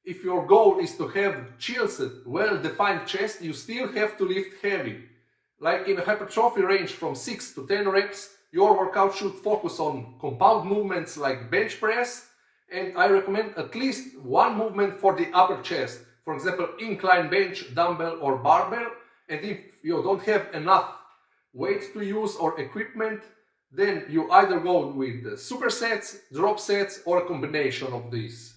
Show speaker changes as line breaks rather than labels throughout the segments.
if your goal is to have chilled, well-defined chest, you still have to lift heavy. Like in a hypertrophy range from 6 to 10 reps, your workout should focus on compound movements like bench press, and I recommend at least one movement for the upper chest. For example, incline bench, dumbbell or barbell. And if you don't have enough weight to use or equipment, then you either go with supersets, drop sets, or a combination of these.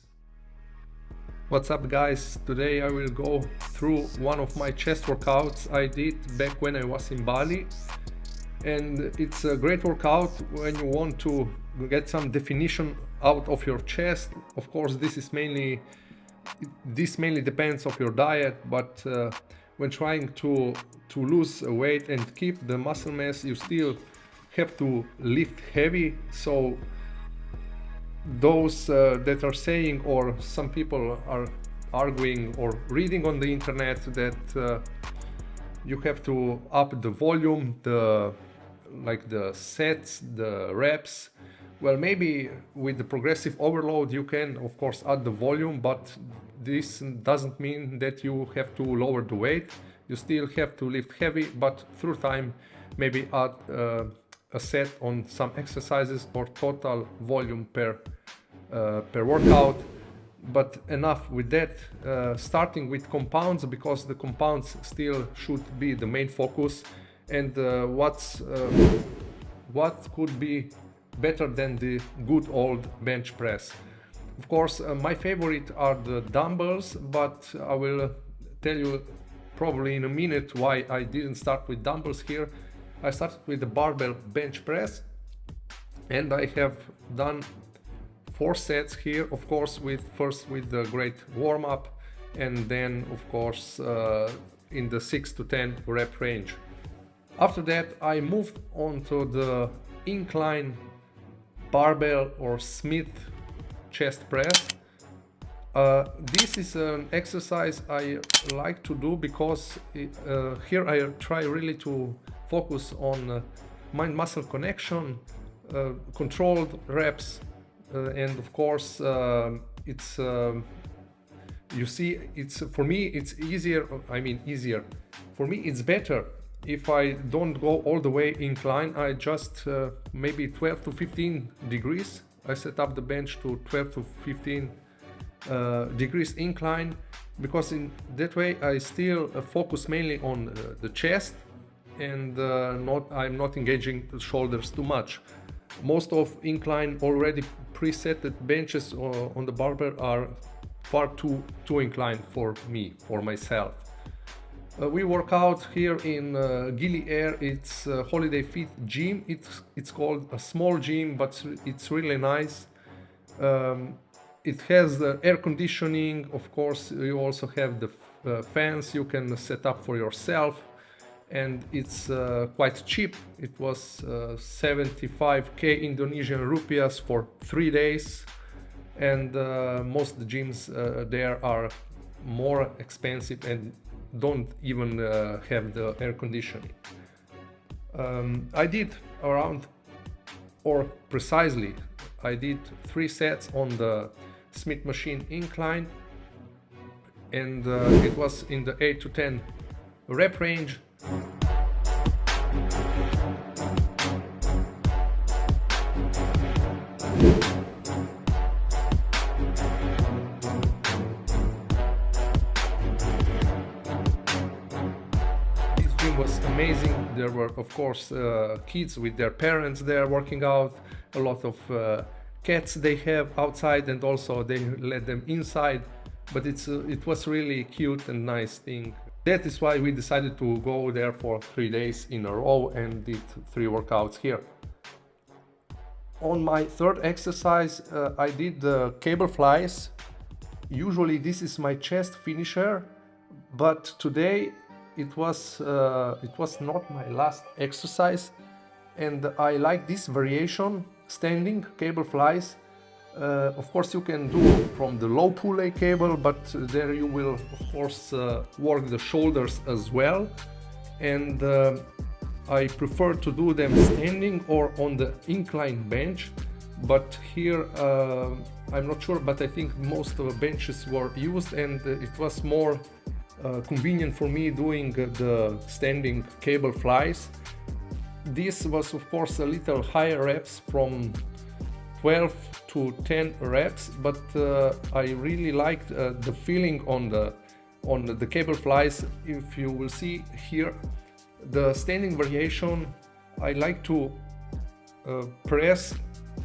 What's up guys, today I will go through one of my chest workouts I did back when I was in Bali, and it's a great workout when you want to get some definition out of your chest. Of course this mainly depends on your diet, but when trying to lose weight and keep the muscle mass, you still have to lift heavy. So those that are saying, or some people are arguing or reading on the internet, that you have to up the volume, the sets, the reps. Well, maybe with the progressive overload you can of course add the volume, but this doesn't mean that you have to lower the weight. You still have to lift heavy, but through time maybe add a set on some exercises or total volume per workout. But enough with that, starting with compounds, because the compounds still should be the main focus. And what could be better than the good old bench press? Of course, my favorite are the dumbbells, but I will tell you probably in a minute why I didn't start with dumbbells here. I started with the barbell bench press, and I have done 4 sets here, of course, first with the great warm-up, and then of course in the 6 to 10 rep range. After that I moved on to the incline barbell or Smith chest press. This is an exercise I like to do because here I try really to focus on mind-muscle connection, controlled reps, and of course it's you see, it's for me it's easier. For me it's better if I don't go all the way incline. I just maybe 12 to 15 degrees. I set up the bench to 12 to 15 degrees incline, because in that way I still focus mainly on the chest, and I'm not engaging the shoulders too much. Most of incline already presetted benches on the barbell are far too inclined for me, for myself. We work out here in Gili Air. It's Holiday Fit gym. It's called a small gym, but it's really nice. It has the air conditioning. Of course, you also have the fans you can set up for yourself, and it's quite cheap. It was 75k Indonesian rupiahs for 3 days, and most of the gyms there are more expensive and don't even have the air conditioning. I did I did 3 sets on the Smith machine incline, and it was in the 8 to 10 rep range. This gym was amazing. There were of course kids with their parents there working out, a lot of cats they have outside, and also they let them inside, but it was really cute and nice thing. That is why we decided to go there for 3 days in a row and did 3 workouts here. On my third exercise I did the cable flies. Usually this is my chest finisher, but today it was not my last exercise, and I like this variation, standing cable flies. Of course you can do from the low pulley cable, but there you will of course work the shoulders as well, and I prefer to do them standing or on the incline bench. But here I'm not sure, but I think most of the benches were used, and it was more convenient for me doing the standing cable flies. This was of course a little higher reps, from 12 to 10 reps, but I really liked the feeling on the cable flies. If you will see here, the standing variation, I like to press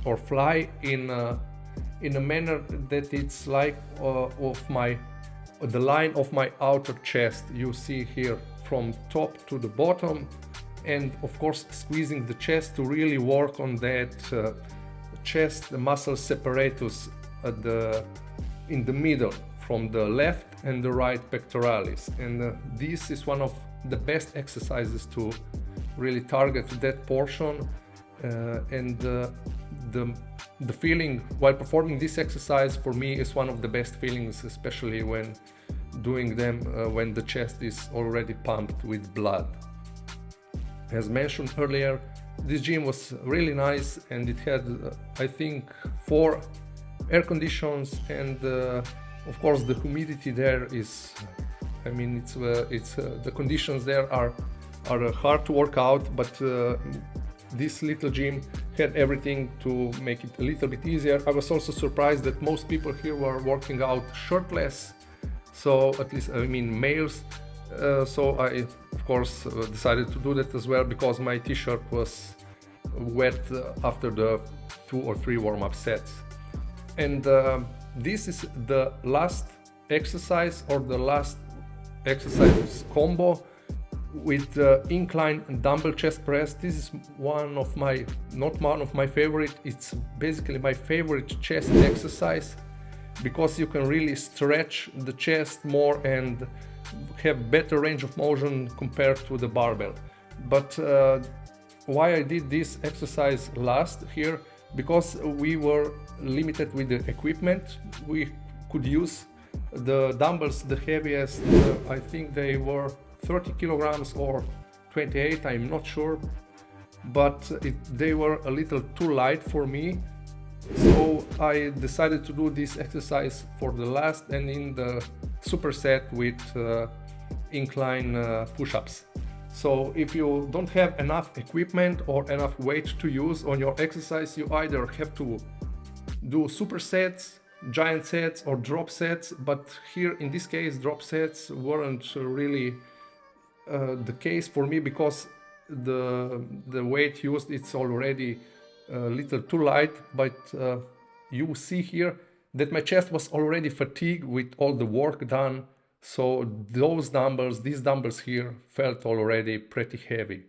or fly in a manner that it's like the line of my outer chest. You see here from top to the bottom, and of course squeezing the chest to really work on that chest muscle separatus in the middle from the left and the right pectoralis. And this is one of the best exercises to really target that portion, and the feeling while performing this exercise for me is one of the best feelings, especially when doing them when the chest is already pumped with blood. As mentioned earlier, this gym was really nice, and it had I think 4 air conditions, and of course the humidity there is, I mean, it's the conditions there are hard to work out, but this little gym had everything to make it a little bit easier. I was also surprised that most people here were working out shirtless, so at least I mean males. So I of course decided to do that as well, because my t-shirt was wet after the 2 or 3 warm-up sets. And this is the last exercise, or the last exercise combo with incline dumbbell chest press. This is not one of my favorite, it's basically my favorite chest exercise, because you can really stretch the chest more and have better range of motion compared to the barbell. But why I did this exercise last here, because we were limited with the equipment. We could use the dumbbells, the heaviest, I think they were 30 kilograms or 28, I'm not sure, but they were a little too light for me. So I decided to do this exercise for the last, and in the superset with incline push-ups. So if you don't have enough equipment or enough weight to use on your exercise, you either have to do supersets, giant sets, or drop sets. But here in this case, drop sets weren't really the case for me, because the weight used, it's already a little too light. But you see here that my chest was already fatigued with all the work done, so these dumbbells here felt already pretty heavy.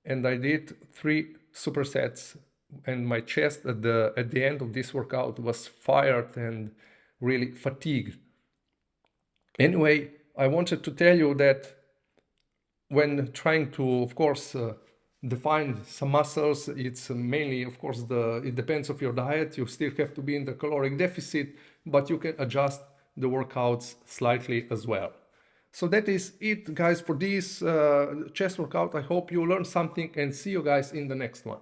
And I did 3 supersets, and my chest at the end of this workout was fired and really fatigued. Anyway, I wanted to tell you that when trying to, of course, define some muscles, it's mainly, of course, it depends on your diet. You still have to be in the caloric deficit, but you can adjust the workouts slightly as well. So that is it, guys, for this chest workout. I hope you learned something, and see you guys in the next one.